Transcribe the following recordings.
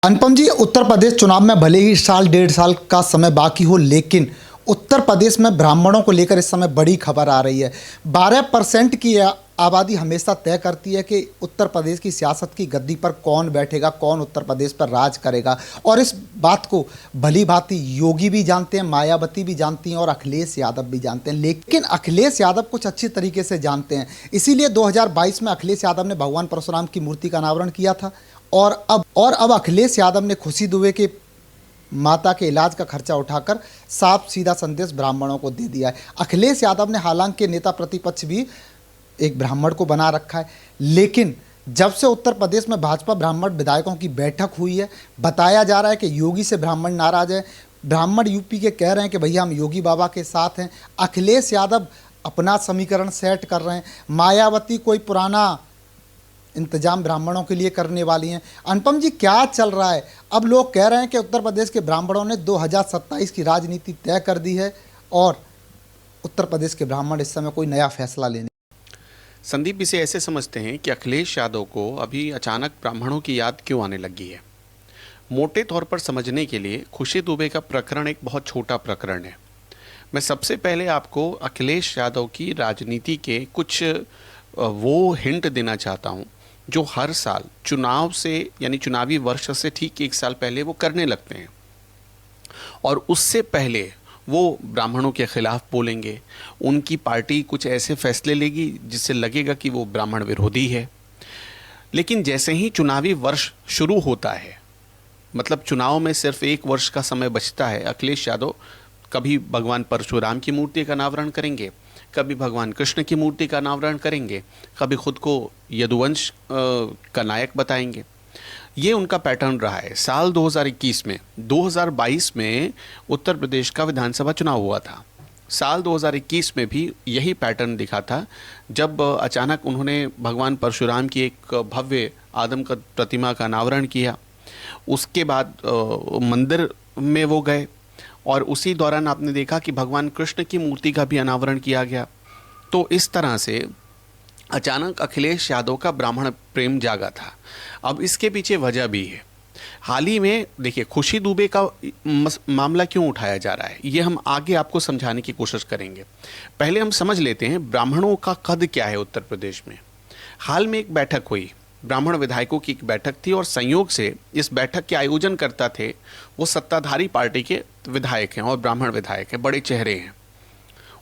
अनुपम जी, उत्तर प्रदेश चुनाव में भले ही साल डेढ़ साल का समय बाकी हो, लेकिन उत्तर प्रदेश में ब्राह्मणों को लेकर इस समय बड़ी खबर आ रही है। 12% की आबादी हमेशा तय करती है कि उत्तर प्रदेश की सियासत की गद्दी पर कौन बैठेगा, कौन उत्तर प्रदेश पर राज करेगा। और इस बात को भली भांति योगी भी जानते हैं, मायावती भी जानती हैं और अखिलेश यादव भी जानते हैं। लेकिन अखिलेश यादव कुछ अच्छी तरीके से जानते हैं, इसीलिए 2022 में अखिलेश यादव ने भगवान परशुराम की मूर्ति का अनावरण किया था। और अब अखिलेश यादव ने खुशी दुबे के माता के इलाज का खर्चा उठाकर साफ सीधा संदेश ब्राह्मणों को दे दिया है। अखिलेश यादव ने हालांकि नेता प्रतिपक्ष भी एक ब्राह्मण को बना रखा है, लेकिन जब से उत्तर प्रदेश में भाजपा ब्राह्मण विधायकों की बैठक हुई है, बताया जा रहा है कि योगी से ब्राह्मण नाराज है। ब्राह्मण यूपी के कह रहे हैं कि भैया हम योगी बाबा के साथ हैं। अखिलेश यादव अपना समीकरण सेट कर रहे हैं। मायावती कोई पुराना इंतजाम ब्राह्मणों के लिए करने वाली हैं। अनुपम जी, क्या चल रहा है? अब लोग कह रहे हैं कि उत्तर प्रदेश के ब्राह्मणों ने 2027 की राजनीति तय कर दी है और उत्तर प्रदेश के ब्राह्मण इस समय कोई नया फैसला लेने। संदीप, इसे ऐसे समझते हैं कि अखिलेश यादव को अभी अचानक ब्राह्मणों की याद क्यों आने लगी है। मोटे तौर पर समझने के लिए खुशी दुबे का प्रकरण एक बहुत छोटा प्रकरण है। मैं सबसे पहले आपको अखिलेश यादव की राजनीति के कुछ वो हिंट देना चाहता हूँ जो हर साल चुनाव से यानी चुनावी वर्ष से ठीक एक साल पहले वो करने लगते हैं, और उससे पहले वो ब्राह्मणों के खिलाफ बोलेंगे। उनकी पार्टी कुछ ऐसे फैसले लेगी जिससे लगेगा कि वो ब्राह्मण विरोधी है। लेकिन जैसे ही चुनावी वर्ष शुरू होता है, मतलब चुनाव में सिर्फ एक वर्ष का समय बचता है, अखिलेश यादव कभी भगवान परशुराम की मूर्ति का अनावरण करेंगे, कभी भगवान कृष्ण की मूर्ति का अनावरण करेंगे, कभी खुद को यदुवंश का नायक बताएंगे। ये उनका पैटर्न रहा है। साल 2022 में उत्तर प्रदेश का विधानसभा चुनाव हुआ था। साल 2021 में भी यही पैटर्न दिखा था, जब अचानक उन्होंने भगवान परशुराम की एक भव्य आदम का प्रतिमा का अनावरण किया। उसके बाद मंदिर में वो गए और उसी दौरान आपने देखा कि भगवान कृष्ण की मूर्ति का भी अनावरण किया गया। तो इस तरह से अचानक अखिलेश यादव का ब्राह्मण प्रेम जागा था। अब इसके पीछे वजह भी है। हाल ही में देखिए, खुशी दुबे का मामला क्यों उठाया जा रहा है, ये हम आगे आपको समझाने की कोशिश करेंगे। पहले हम समझ लेते हैं ब्राह्मणों का कद क्या है उत्तर प्रदेश में। हाल में एक बैठक हुई, ब्राह्मण विधायकों की एक बैठक थी, और संयोग से इस बैठक के आयोजन करता थे वो सत्ताधारी पार्टी के विधायक हैं और ब्राह्मण विधायक हैं, बड़े चेहरे हैं।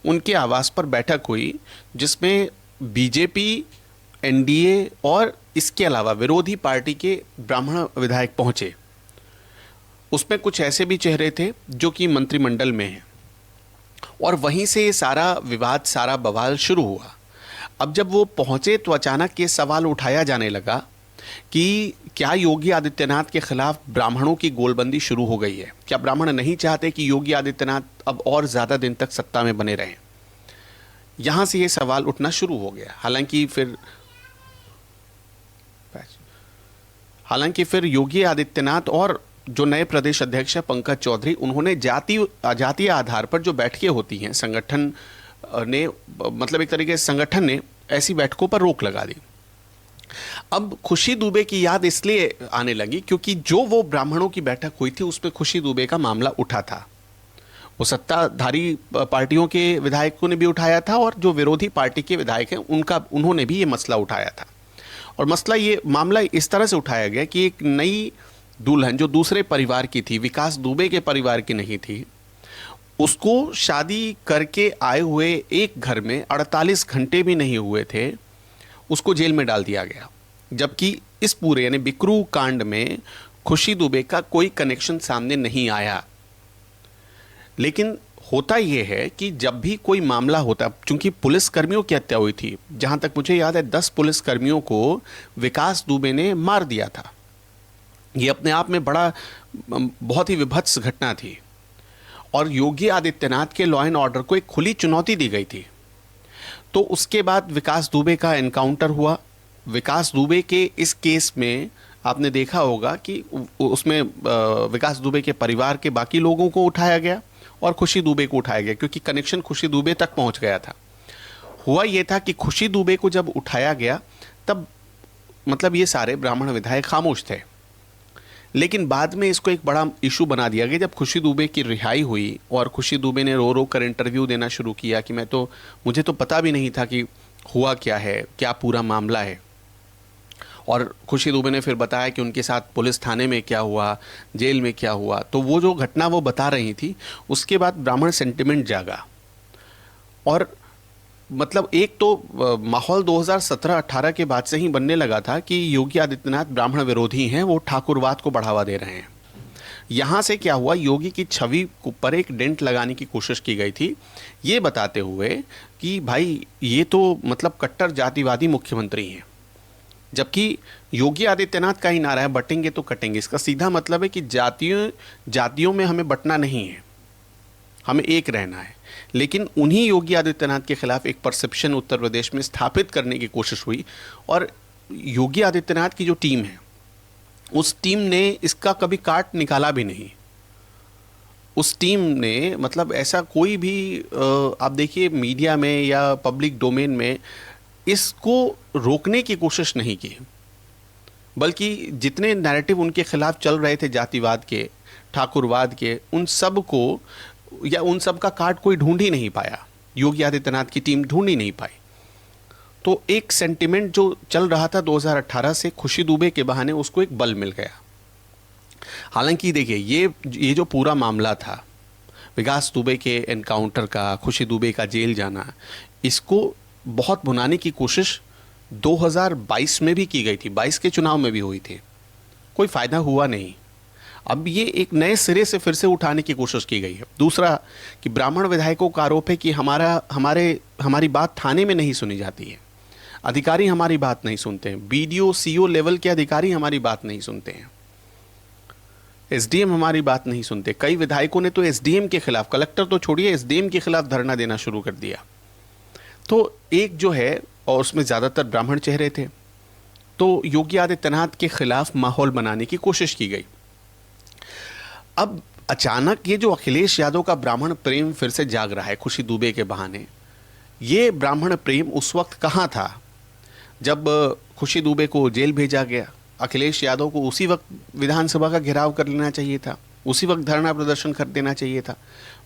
उनके आवास पर बैठक हुई जिसमें बीजेपी, एनडीए और इसके अलावा विरोधी पार्टी के ब्राह्मण विधायक पहुंचे। उसमें कुछ ऐसे भी चेहरे थे जो कि मंत्रिमंडल में हैं, और वहीं से ये सारा विवाद, सारा बवाल शुरू हुआ। अब जब वो पहुंचे तो अचानक ये सवाल उठाया जाने लगा कि क्या योगी आदित्यनाथ के खिलाफ ब्राह्मणों की गोलबंदी शुरू हो गई है? क्या ब्राह्मण नहीं चाहते कि योगी आदित्यनाथ अब और ज़्यादा दिन तक सत्ता में बने रहें? यहाँ से ये सवाल उठना शुरू हो गया। हालांकि फिर योगी आदित्यनाथ और जो नए प्रदेश अध्यक्ष है पंकज चौधरी, उन्होंने जातीय आधार पर जो बैठकें होती हैं, संगठन ने, मतलब एक तरीके से संगठन ने ऐसी बैठकों पर रोक लगा दी। अब खुशी दुबे की याद इसलिए आने लगी क्योंकि जो वो ब्राह्मणों की बैठक हुई थी उसमें खुशी दुबे का मामला उठा था। वो सत्ताधारी पार्टियों के विधायकों ने भी उठाया था, और जो विरोधी पार्टी के विधायक हैं उन्होंने भी ये मसला उठाया था। और ये मामला इस तरह से उठाया गया कि एक नई दुल्हन जो दूसरे परिवार की थी, विकास दुबे के परिवार की नहीं थी, उसको शादी करके आए हुए एक घर में 48 घंटे भी नहीं हुए थे, उसको जेल में डाल दिया गया। जबकि इस पूरे यानी बिकरू कांड में खुशी दुबे का कोई कनेक्शन सामने नहीं आया। लेकिन होता यह है कि जब भी कोई मामला होता, चूंकि पुलिस कर्मियों की हत्या हुई थी, जहां तक मुझे याद है 10 पुलिस कर्मियों को विकास दुबे ने मार दिया था। यह अपने आप में बहुत ही विभत्स घटना थी, और योगी आदित्यनाथ के लॉ एंड ऑर्डर को एक खुली चुनौती दी गई थी। तो उसके बाद विकास दुबे का एनकाउंटर हुआ। विकास दुबे के इस केस में आपने देखा होगा कि उसमें विकास दुबे के परिवार के बाकी लोगों को उठाया गया और खुशी दुबे को उठाया गया, क्योंकि कनेक्शन खुशी दुबे तक पहुंच गया था। हुआ ये था कि खुशी दुबे को जब उठाया गया तब मतलब ये सारे ब्राह्मण विधायक खामोश थे। लेकिन बाद में इसको एक बड़ा इशू बना दिया गया जब खुशी दुबे की रिहाई हुई और खुशी दुबे ने रो रो कर इंटरव्यू देना शुरू किया कि मुझे तो पता भी नहीं था कि हुआ क्या है, क्या पूरा मामला है। और खुशी दुबे ने फिर बताया कि उनके साथ पुलिस थाने में क्या हुआ, जेल में क्या हुआ। तो वो जो घटना वो बता रही थी, उसके बाद ब्राह्मण सेंटिमेंट जागा। और मतलब एक तो माहौल 2017-18 के बाद से ही बनने लगा था कि योगी आदित्यनाथ ब्राह्मण विरोधी हैं, वो ठाकुरवाद को बढ़ावा दे रहे हैं। यहाँ से क्या हुआ, योगी की छवि पर एक डेंट लगाने की कोशिश की गई थी, ये बताते हुए कि भाई ये तो मतलब कट्टर जातिवादी मुख्यमंत्री हैं। जबकि योगी आदित्यनाथ का ही नारा है बटेंगे तो कटेंगे। इसका सीधा मतलब है कि जातियों में हमें बंटना नहीं है, हमें एक रहना है। लेकिन उन्हीं योगी आदित्यनाथ के खिलाफ एक परसेप्शन उत्तर प्रदेश में स्थापित करने की कोशिश हुई और योगी आदित्यनाथ की जो टीम है, उस टीम ने इसका कभी काट निकाला भी नहीं। उस टीम ने मतलब ऐसा कोई भी आप देखिए मीडिया में या पब्लिक डोमेन में इसको रोकने की कोशिश नहीं की, बल्कि जितने नैरेटिव उनके खिलाफ चल रहे थे जातिवाद के, ठाकुरवाद के, उन सब को या उन सब का काट कोई ढूंढ ही नहीं पाया, योगी आदित्यनाथ की टीम ढूंढ ही नहीं पाई। तो एक सेंटिमेंट जो चल रहा था 2018 से खुशी दुबे के बहाने उसको एक बल मिल गया। हालांकि देखिए ये जो पूरा मामला था विकास दुबे के एनकाउंटर का, खुशी दुबे का जेल जाना, इसको बहुत भुनाने की कोशिश 2022 में भी की गई थी, 22 के चुनाव में भी हुई थी, कोई फ़ायदा हुआ नहीं। अब ये एक नए सिरे से फिर से उठाने की कोशिश की गई है। दूसरा कि ब्राह्मण विधायकों का आरोप है कि हमारी बात थाने में नहीं सुनी जाती है, अधिकारी हमारी बात नहीं सुनते हैं, बीडीओ सीओ लेवल के अधिकारी हमारी बात नहीं सुनते हैं, एसडीएम हमारी बात नहीं सुनते। कई विधायकों ने तो एसडीएम के खिलाफ, कलेक्टर तो छोड़िए, एसडीएम के खिलाफ धरना देना शुरू कर दिया। तो एक जो है, और उसमें ज़्यादातर ब्राह्मण चेहरे थे, तो योगी आदित्यनाथ के खिलाफ माहौल बनाने की कोशिश की गई। अब अचानक ये जो अखिलेश यादव का ब्राह्मण प्रेम फिर से जाग रहा है खुशी दुबे के बहाने, ये ब्राह्मण प्रेम उस वक्त कहाँ था जब खुशी दुबे को जेल भेजा गया। अखिलेश यादव को उसी वक्त विधानसभा का घेराव कर लेना चाहिए था, उसी वक्त धरना प्रदर्शन कर देना चाहिए था।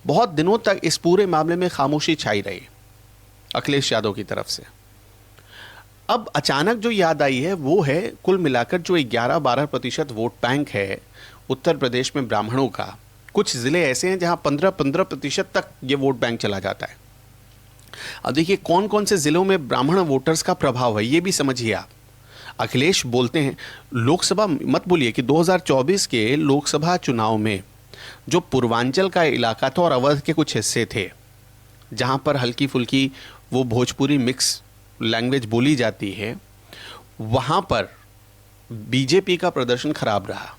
बहुत दिनों तक इस पूरे मामले में खामोशी छाई रही अखिलेश यादव की तरफ से। अब अचानक जो याद आई है वो है कुल मिलाकर जो 11-12% वोट बैंक है उत्तर प्रदेश में ब्राह्मणों का। कुछ ज़िले ऐसे हैं जहां 15% तक ये वोट बैंक चला जाता है। अब देखिए कौन कौन से ज़िलों में ब्राह्मण वोटर्स का प्रभाव है, ये भी समझिए आप। अखिलेश बोलते हैं, लोकसभा मत बोलिए कि 2024 के लोकसभा चुनाव में जो पूर्वांचल का इलाका था और अवध के कुछ हिस्से थे जहां पर हल्की फुल्की वो भोजपुरी मिक्स लैंग्वेज बोली जाती है, वहां पर बीजेपी का प्रदर्शन खराब रहा।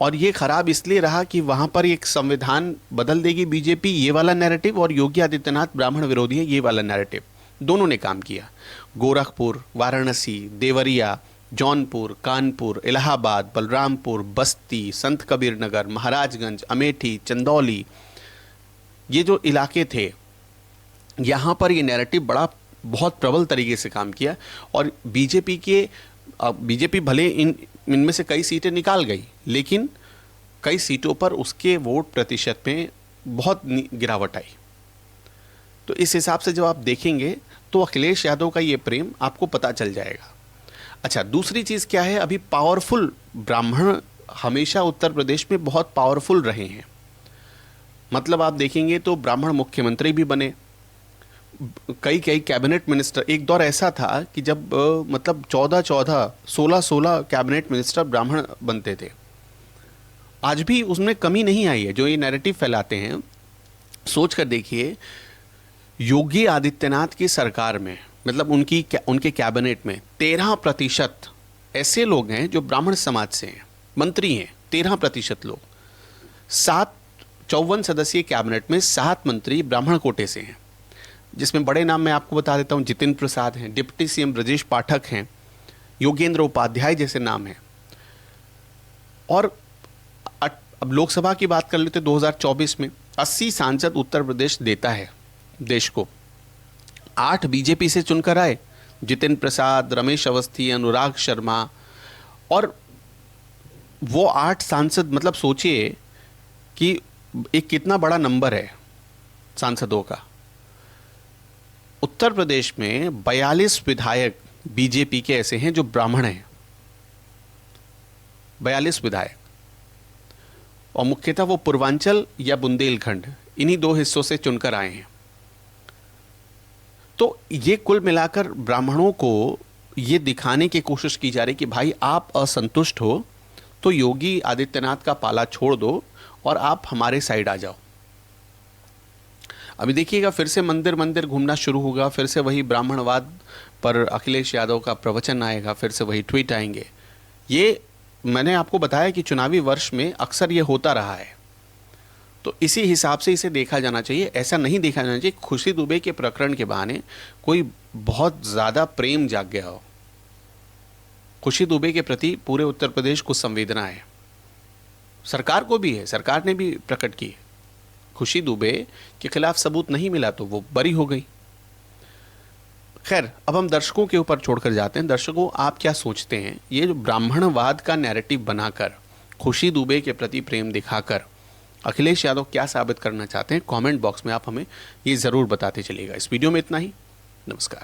और ये खराब इसलिए रहा कि वहां पर एक संविधान बदल देगी बीजेपी, ये वाला नैरेटिव, और योगी आदित्यनाथ ब्राह्मण विरोधी है, ये वाला नैरेटिव, दोनों ने काम किया। गोरखपुर, वाराणसी, देवरिया, जौनपुर, कानपुर, इलाहाबाद, बलरामपुर, बस्ती, संत कबीर नगर, महाराजगंज, अमेठी, चंदौली, ये जो इलाके थे यहाँ पर ये नैरेटिव बहुत प्रबल तरीके से काम किया। और बीजेपी भले इनमें से कई सीटें निकाल गई, लेकिन कई सीटों पर उसके वोट प्रतिशत में बहुत गिरावट आई। तो इस हिसाब से जब आप देखेंगे तो अखिलेश यादव का ये प्रेम आपको पता चल जाएगा। अच्छा, दूसरी चीज़ क्या है, अभी पावरफुल ब्राह्मण हमेशा उत्तर प्रदेश में बहुत पावरफुल रहे हैं। मतलब आप देखेंगे तो ब्राह्मण मुख्यमंत्री भी बने, कई कैबिनेट मिनिस्टर। एक दौर ऐसा था कि जब मतलब 16 कैबिनेट मिनिस्टर ब्राह्मण बनते थे। आज भी उसमें कमी नहीं आई है। जो ये नैरेटिव फैलाते हैं, सोच कर देखिए, योगी आदित्यनाथ की सरकार में मतलब उनके कैबिनेट में 13% ऐसे लोग हैं जो ब्राह्मण समाज से हैं, मंत्री हैं 13% लोग। 54 सदस्यीय कैबिनेट में 7 मंत्री ब्राह्मण कोटे से हैं, जिसमें बड़े नाम मैं आपको बता देता हूं, जितिन प्रसाद हैं, डिप्टी सीएम ब्रजेश पाठक हैं, योगेंद्र उपाध्याय जैसे नाम हैं। और अब लोकसभा की बात कर लेते 2024 में 80 सांसद उत्तर प्रदेश देता है देश को। 8 बीजेपी से चुनकर आए, जितिन प्रसाद, रमेश अवस्थी, अनुराग शर्मा। और वो 8 सांसद, मतलब सोचिए कि एक कितना बड़ा नंबर है सांसदों का। उत्तर प्रदेश में 42 विधायक बीजेपी के ऐसे हैं जो ब्राह्मण हैं, 42 विधायक, और मुख्यतः वो पूर्वांचल या बुंदेलखंड, इन्हीं 2 हिस्सों से चुनकर आए हैं। तो ये कुल मिलाकर ब्राह्मणों को ये दिखाने की कोशिश की जा रही कि भाई आप असंतुष्ट हो तो योगी आदित्यनाथ का पाला छोड़ दो और आप हमारे साइड आ जाओ। अभी देखिएगा फिर से मंदिर मंदिर घूमना शुरू होगा, फिर से वही ब्राह्मणवाद पर अखिलेश यादव का प्रवचन आएगा, फिर से वही ट्वीट आएंगे। ये मैंने आपको बताया कि चुनावी वर्ष में अक्सर ये होता रहा है, तो इसी हिसाब से इसे देखा जाना चाहिए। ऐसा नहीं देखा जाना चाहिए खुशी दुबे के प्रकरण के बहाने कोई बहुत ज़्यादा प्रेम जाग गया हो। खुशी दुबे के प्रति पूरे उत्तर प्रदेश को संवेदना है, सरकार को भी है, सरकार ने भी प्रकट की है। खुशी दुबे के खिलाफ सबूत नहीं मिला तो वो बरी हो गई। खैर, अब हम दर्शकों के ऊपर छोड़कर जाते हैं। दर्शकों, आप क्या सोचते हैं? ये जो ब्राह्मणवाद का नैरेटिव बनाकर, खुशी दुबे के प्रति प्रेम दिखाकर अखिलेश यादव क्या साबित करना चाहते हैं? कमेंट बॉक्स में आप हमें ये ज़रूर बताते चलिएगा। इस वीडियो में इतना ही। नमस्कार।